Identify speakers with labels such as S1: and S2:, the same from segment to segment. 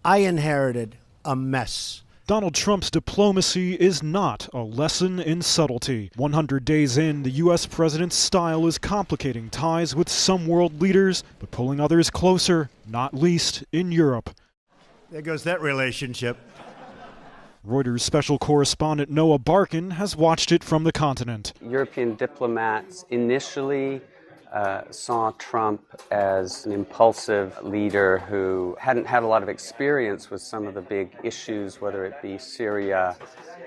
S1: I inherited a mess.
S2: Donald Trump's diplomacy is not a lesson in subtlety. 100 days in, the U.S. president's style is complicating ties with some world leaders, but pulling others closer, not least in Europe.
S1: There goes that relationship.
S2: Reuters special correspondent Noah Barkin has watched it from the continent.
S3: European diplomats initially saw Trump as an impulsive leader who hadn't had a lot of experience with some of the big issues, whether it be Syria,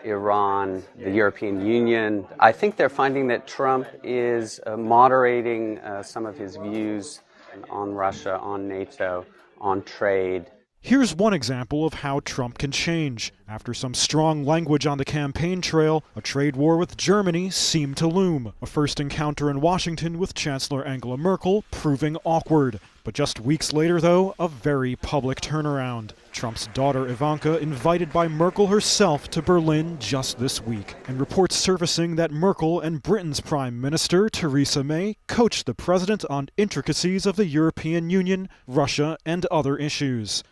S3: Iran, the European Union. I think they're finding that Trump is moderating some of his views on Russia, on NATO, on trade.
S2: Here's one example of how Trump can change. After some strong language on the campaign trail, a trade war with Germany seemed to loom. A first encounter in Washington with Chancellor Angela Merkel proving awkward. But just weeks later, though, a very public turnaround. Trump's daughter Ivanka invited by Merkel herself to Berlin just this week, and reports surfacing that Merkel and Britain's Prime Minister Theresa May coached the president on intricacies of the European Union, Russia, and other issues.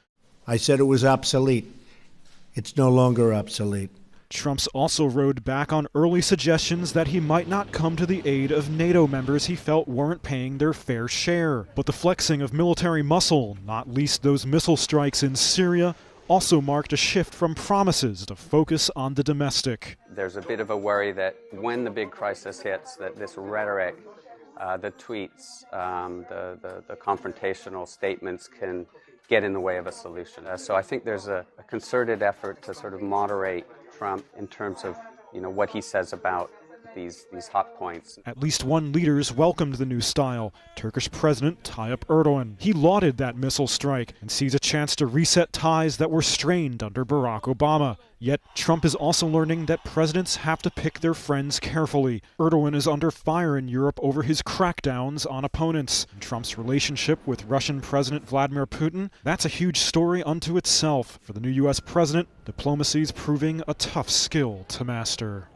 S1: I said it was obsolete. It's no longer obsolete.
S2: Trump's also rode back on early suggestions that he might not come to the aid of NATO members he felt weren't paying their fair share. But the flexing of military muscle, not least those missile strikes in Syria, also marked a shift from promises to focus on the domestic.
S3: There's a bit of a worry that when the big crisis hits, that this rhetoric, the tweets, the confrontational statements can get in the way of a solution. So I think there's a concerted effort to sort of moderate Trump in terms of, what he says about these hot points.
S2: At least one leader's welcomed the new style, Turkish President Tayyip Erdogan. He lauded that missile strike and sees a chance to reset ties that were strained under Barack Obama. Yet Trump is also learning that presidents have to pick their friends carefully. Erdogan is under fire in Europe over his crackdowns on opponents. And Trump's relationship with Russian President Vladimir Putin, that's a huge story unto itself. For the new U.S. president, diplomacy is proving a tough skill to master.